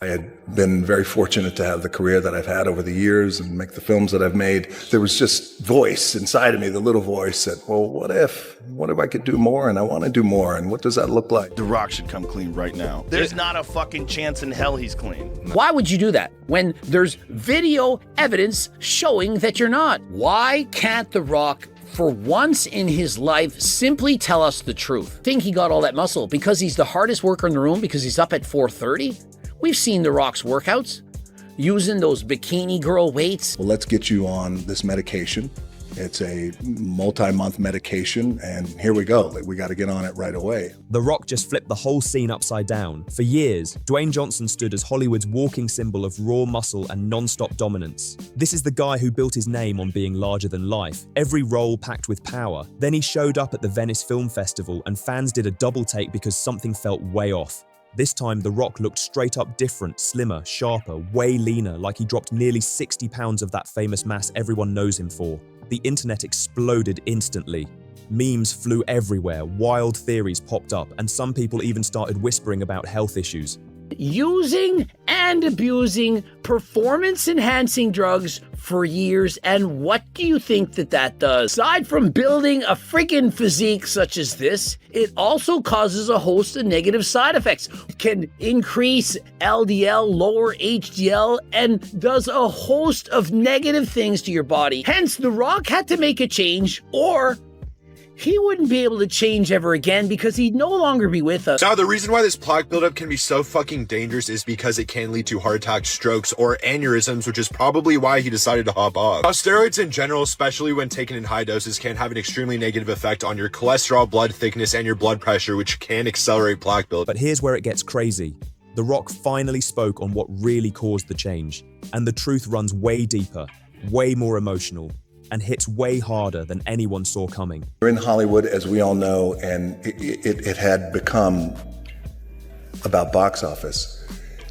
I had been very fortunate to have the career that I've had over the years and make the films that I've made. There was just voice inside of me, the little voice that, well, what if I could do more, and I want to do more, and what does that look like? The Rock should come clean right now. There's not a fucking chance in hell he's clean. Why would you do that when there's video evidence showing that you're not? Why can't The Rock, for once in his life, simply tell us the truth? Think he got all that muscle because he's the hardest worker in the room, because he's up at 4:30? We've seen The Rock's workouts using those bikini girl weights. Well, let's get you on this medication. It's a multi-month medication, and here we go. We got to get on it right away. The Rock just flipped the whole scene upside down. For years, Dwayne Johnson stood as Hollywood's walking symbol of raw muscle and non-stop dominance. This is the guy who built his name on being larger than life, every role packed with power. Then he showed up at the Venice Film Festival, and fans did a double take because something felt way off. This time, The Rock looked straight up different, slimmer, sharper, way leaner, like he dropped nearly 60 pounds of that famous mass everyone knows him for. The internet exploded instantly. Memes flew everywhere, wild theories popped up, and some people even started whispering about health issues. Using and abusing performance-enhancing drugs for years, and what do you think that does? Aside from building a friggin' physique such as this, it also causes a host of negative side effects. It can increase LDL, lower HDL, and does a host of negative things to your body. Hence, The Rock had to make a change, or he wouldn't be able to change ever again because he'd no longer be with us. Now, the reason why this plaque buildup can be so fucking dangerous is because it can lead to heart attacks, strokes, or aneurysms, which is probably why he decided to hop off. Now, steroids in general, especially when taken in high doses, can have an extremely negative effect on your cholesterol, blood thickness, and your blood pressure, which can accelerate plaque buildup. But here's where it gets crazy. The Rock finally spoke on what really caused the change. And the truth runs way deeper, way more emotional, and hits way harder than anyone saw coming. We're in Hollywood, as we all know, and it had become about box office.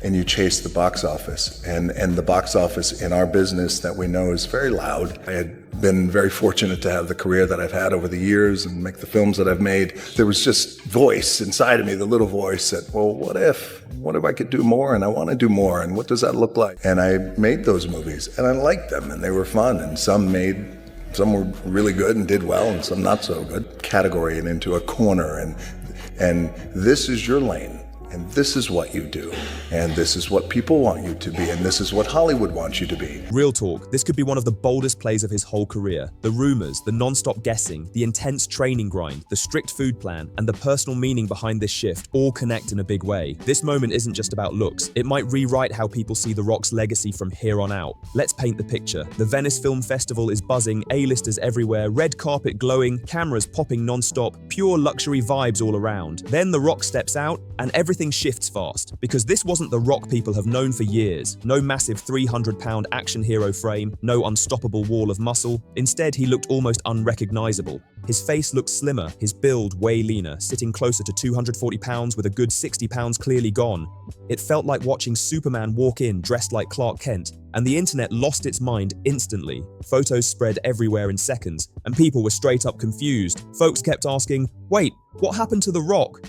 And you chase the box office. And the box office in our business that we know is very loud. I had been very fortunate to have the career that I've had over the years and make the films that I've made. There was just voice inside of me, the little voice that, well, what if I could do more, and I want to do more, and what does that look like? And I made those movies, and I liked them, and they were fun, and some were really good and did well, and some not so good. Category it into a corner, and this is your lane. And this is what you do, and this is what people want you to be, and this is what Hollywood wants you to be. Real talk, this could be one of the boldest plays of his whole career. The rumors, the non-stop guessing, the intense training grind, the strict food plan, and the personal meaning behind this shift all connect in a big way. This moment isn't just about looks. It might rewrite how people see The Rock's legacy from here on out. Let's paint the picture. The Venice Film Festival is buzzing, A-listers everywhere, red carpet glowing, cameras popping non-stop, pure luxury vibes all around. Then The Rock steps out, and everything shifts fast, because this wasn't the Rock people have known for years. No massive 300-pound action hero frame, no unstoppable wall of muscle. Instead, he looked almost unrecognizable. His face looked slimmer, his build way leaner, sitting closer to 240 pounds with a good 60 pounds clearly gone. It felt like watching Superman walk in dressed like Clark Kent, and the internet lost its mind instantly. Photos spread everywhere in seconds, and people were straight up confused. Folks kept asking, wait, what happened to The Rock?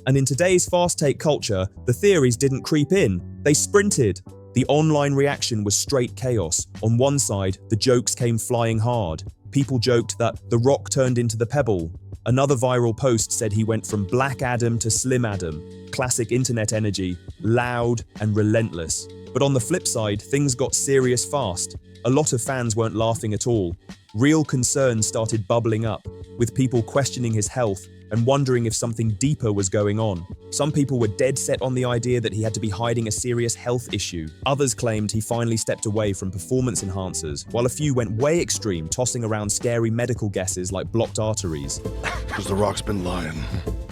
And in today's fast-take culture, the theories didn't creep in, they sprinted. The online reaction was straight chaos. On one side, the jokes came flying hard. People joked that The Rock turned into the Pebble. Another viral post said he went from Black Adam to Slim Adam. Classic internet energy, loud and relentless. But on the flip side, things got serious fast. A lot of fans weren't laughing at all. Real concerns started bubbling up, with people questioning his health and wondering if something deeper was going on. Some people were dead set on the idea that he had to be hiding a serious health issue. Others claimed he finally stepped away from performance enhancers, while a few went way extreme, tossing around scary medical guesses like blocked arteries. Because The Rock's been lying.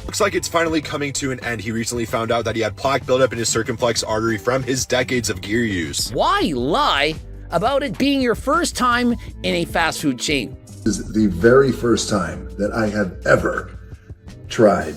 Looks like it's finally coming to an end. He recently found out that he had plaque buildup in his circumflex artery from his decades of gear use. Why lie about it being your first time in a fast food chain? This is the very first time that I have ever tried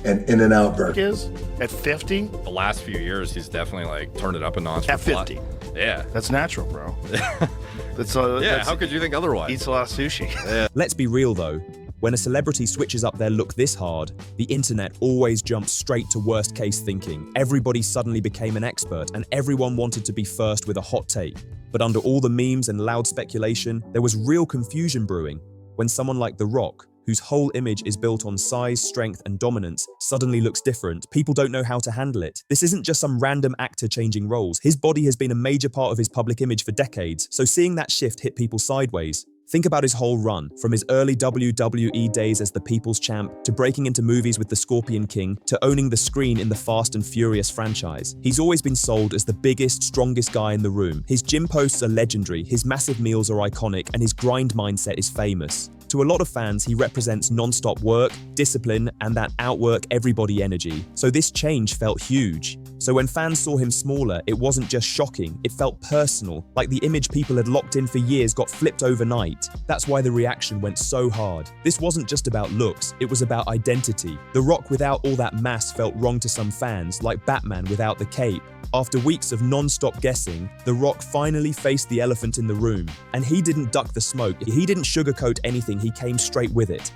an In-N-Out burger. Is at 50? The last few years, he's definitely like turned it up a notch. At 50. Yeah. That's natural, bro. Yeah, how could you think otherwise? Eats a lot of sushi. Let's be real though, when a celebrity switches up their look this hard, the internet always jumps straight to worst-case thinking. Everybody suddenly became an expert, and everyone wanted to be first with a hot take. But under all the memes and loud speculation, there was real confusion brewing when someone like The Rock, whose whole image is built on size, strength, and dominance, suddenly looks different. People don't know how to handle it. This isn't just some random actor changing roles. His body has been a major part of his public image for decades, so seeing that shift hit people sideways. Think about his whole run, from his early WWE days as the People's Champ, to breaking into movies with the Scorpion King, to owning the screen in the Fast and Furious franchise. He's always been sold as the biggest, strongest guy in the room. His gym posts are legendary, his massive meals are iconic, and his grind mindset is famous. To a lot of fans, he represents non-stop work, discipline, and that outwork everybody energy. So this change felt huge. So when fans saw him smaller, it wasn't just shocking, it felt personal, like the image people had locked in for years got flipped overnight. That's why the reaction went so hard. This wasn't just about looks, it was about identity. The Rock without all that mass felt wrong to some fans, like Batman without the cape. After weeks of non-stop guessing, The Rock finally faced the elephant in the room. And he didn't duck the smoke, he didn't sugarcoat anything, he came straight with it.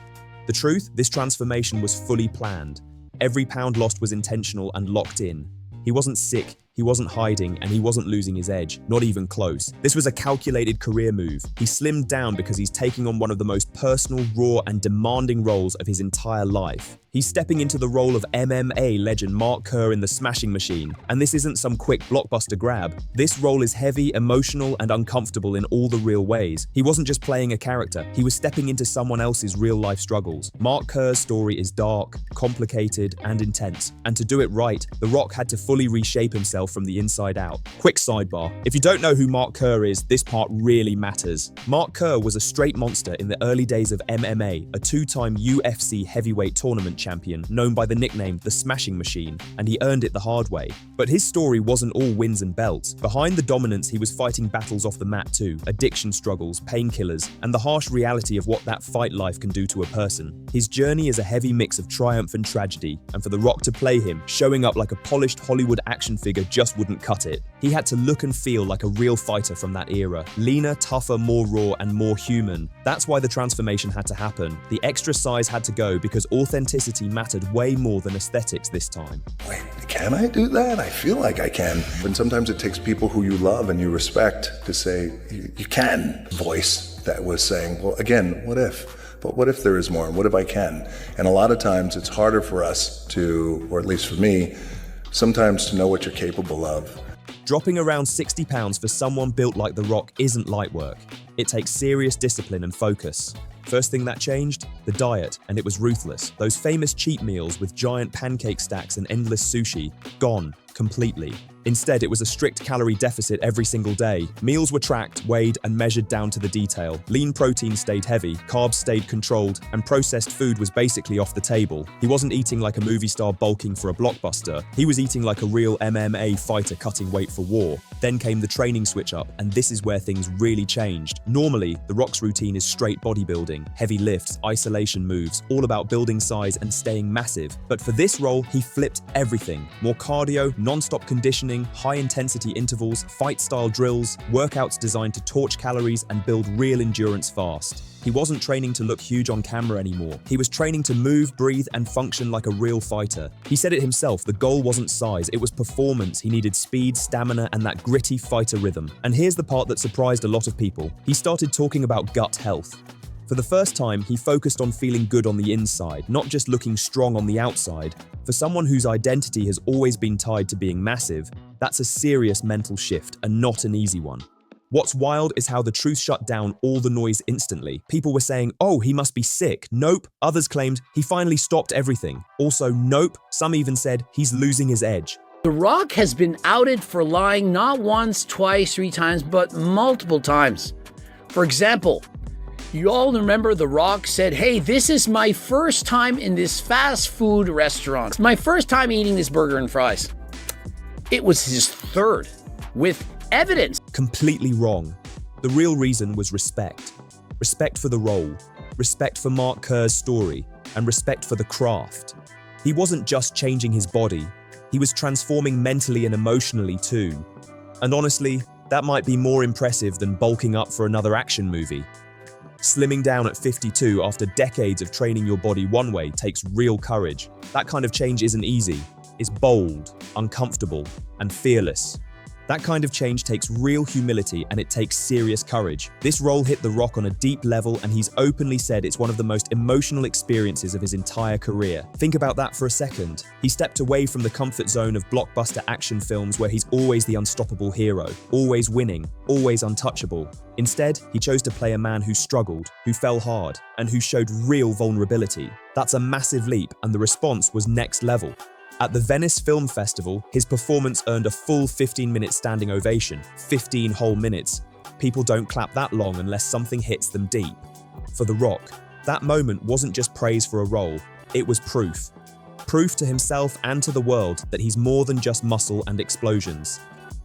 The truth, this transformation was fully planned. Every pound lost was intentional and locked in. He wasn't sick, he wasn't hiding, and he wasn't losing his edge, not even close. This was a calculated career move. He slimmed down because he's taking on one of the most personal, raw, and demanding roles of his entire life. He's stepping into the role of MMA legend Mark Kerr in The Smashing Machine, and this isn't some quick blockbuster grab. This role is heavy, emotional, and uncomfortable in all the real ways. He wasn't just playing a character, he was stepping into someone else's real-life struggles. Mark Kerr's story is dark, complicated, and intense, and to do it right, The Rock had to fully reshape himself from the inside out. Quick sidebar, if you don't know who Mark Kerr is, this part really matters. Mark Kerr was a straight monster in the early days of MMA, a two-time UFC heavyweight tournament champion known by the nickname The Smashing Machine, and he earned it the hard way. But his story wasn't all wins and belts. Behind the dominance, he was fighting battles off the mat too, addiction struggles, painkillers, and the harsh reality of what that fight life can do to a person. His journey is a heavy mix of triumph and tragedy, and for The Rock to play him, showing up like a polished Hollywood action figure just wouldn't cut it. He had to look and feel like a real fighter from that era. Leaner, tougher, more raw, and more human. That's why the transformation had to happen. The extra size had to go because authenticity mattered way more than aesthetics this time. Wait, can I do that? I feel like I can. And sometimes it takes people who you love and you respect to say, you can. Voice that was saying, well, again, what if? But what if there is more? And what if I can? And a lot of times it's harder for us to, or at least for me, sometimes to know what you're capable of. Dropping around 60 pounds for someone built like The Rock isn't light work. It takes serious discipline and focus. First thing that changed? The diet, and it was ruthless. Those famous cheat meals with giant pancake stacks and endless sushi, gone completely. Instead, it was a strict calorie deficit every single day. Meals were tracked, weighed, and measured down to the detail. Lean protein stayed heavy, carbs stayed controlled, and processed food was basically off the table. He wasn't eating like a movie star bulking for a blockbuster. He was eating like a real MMA fighter cutting weight for war. Then came the training switch up, and this is where things really changed. Normally, The Rock's routine is straight bodybuilding, heavy lifts, isolation moves, all about building size and staying massive. But for this role, he flipped everything. More cardio, non-stop conditioning, high-intensity intervals, fight-style drills, workouts designed to torch calories and build real endurance fast. He wasn't training to look huge on camera anymore. He was training to move, breathe, and function like a real fighter. He said it himself, the goal wasn't size, it was performance. He needed speed, stamina, and that gritty fighter rhythm. And here's the part that surprised a lot of people. He started talking about gut health. For the first time, he focused on feeling good on the inside, not just looking strong on the outside. For someone whose identity has always been tied to being massive, that's a serious mental shift and not an easy one. What's wild is how the truth shut down all the noise instantly. People were saying, oh, he must be sick. Nope. Others claimed he finally stopped everything. Also, nope. Some even said he's losing his edge. The Rock has been outed for lying not once, twice, 3 times, but multiple times. For example, you all remember The Rock said, hey, this is my first time in this fast food restaurant. It's my first time eating this burger and fries. It was his third, with evidence. Completely wrong. The real reason was respect. Respect for the role, respect for Mark Kerr's story, and respect for the craft. He wasn't just changing his body, he was transforming mentally and emotionally too. And honestly, that might be more impressive than bulking up for another action movie. Slimming down at 52 after decades of training your body one way takes real courage. That kind of change isn't easy. It's bold, uncomfortable, and fearless. That kind of change takes real humility and it takes serious courage. This role hit The Rock on a deep level and he's openly said it's one of the most emotional experiences of his entire career. Think about that for a second. He stepped away from the comfort zone of blockbuster action films where he's always the unstoppable hero, always winning, always untouchable. Instead, he chose to play a man who struggled, who fell hard, and who showed real vulnerability. That's a massive leap and the response was next level. At the Venice Film Festival, his performance earned a full 15-minute standing ovation, 15 whole minutes. People don't clap that long unless something hits them deep. For The Rock, that moment wasn't just praise for a role, it was proof. Proof to himself and to the world that he's more than just muscle and explosions.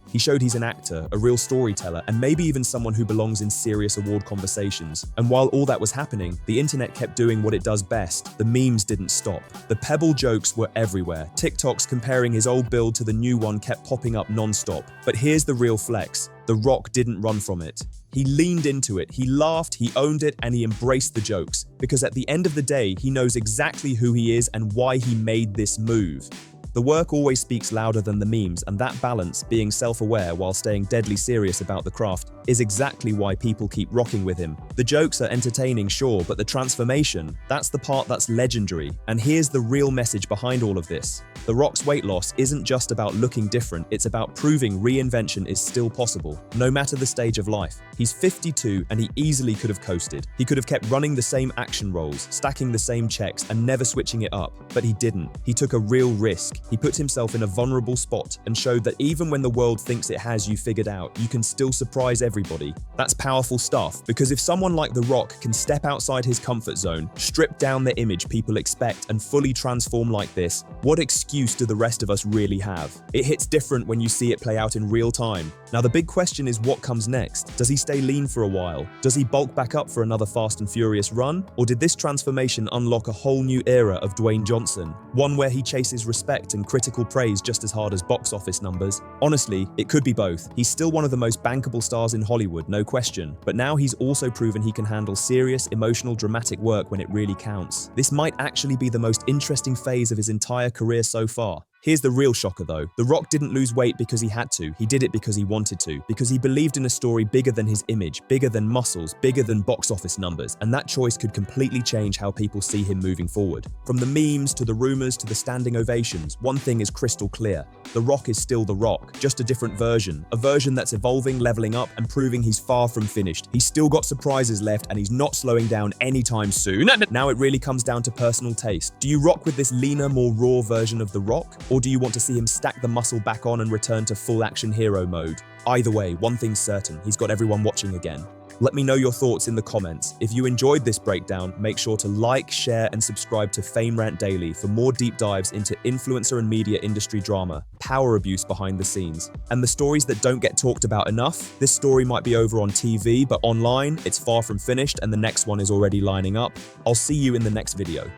He showed he's an actor, a real storyteller, and maybe even someone who belongs in serious award conversations. And while all that was happening, the internet kept doing what it does best. The memes didn't stop. The pebble jokes were everywhere. TikToks comparing his old build to the new one kept popping up non-stop. But here's the real flex. The Rock didn't run from it. He leaned into it, he laughed, he owned it, and he embraced the jokes. Because at the end of the day, he knows exactly who he is and why he made this move. The work always speaks louder than the memes, and that balance, being self-aware while staying deadly serious about the craft, is exactly why people keep rocking with him. The jokes are entertaining, sure, but the transformation, that's the part that's legendary. And here's the real message behind all of this. The Rock's weight loss isn't just about looking different, it's about proving reinvention is still possible, no matter the stage of life. He's 52 and he easily could have coasted. He could have kept running the same action roles, stacking the same checks, and never switching it up. But he didn't. He took a real risk. He put himself in a vulnerable spot and showed that even when the world thinks it has you figured out, you can still surprise everybody. That's powerful stuff, because if someone like The Rock can step outside his comfort zone, strip down the image people expect, and fully transform like this, what excuse do the rest of us really have? It hits different when you see it play out in real time. Now the big question is what comes next? Does he stay lean for a while? Does he bulk back up for another Fast and Furious run? Or did this transformation unlock a whole new era of Dwayne Johnson? One where he chases respect and critical praise just as hard as box office numbers? Honestly, it could be both. He's still one of the most bankable stars in Hollywood, no question. But now he's also proven he can handle serious, emotional, dramatic work when it really counts. This might actually be the most interesting phase of his entire career so far. Here's the real shocker though. The Rock didn't lose weight because he had to. He did it because he wanted to. Because he believed in a story bigger than his image, bigger than muscles, bigger than box office numbers. And that choice could completely change how people see him moving forward. From the memes to the rumors to the standing ovations, one thing is crystal clear. The Rock is still The Rock, just a different version. A version that's evolving, leveling up, and proving he's far from finished. He's still got surprises left and he's not slowing down anytime soon. Now it really comes down to personal taste. Do you rock with this leaner, more raw version of The Rock? Or do you want to see him stack the muscle back on and return to full action hero mode? Either way, one thing's certain, he's got everyone watching again. Let me know your thoughts in the comments. If you enjoyed this breakdown, make sure to like, share, and subscribe to Fame Rant Daily for more deep dives into influencer and media industry drama, power abuse behind the scenes, and the stories that don't get talked about enough. This story might be over on TV, but online, it's far from finished and the next one is already lining up. I'll see you in the next video.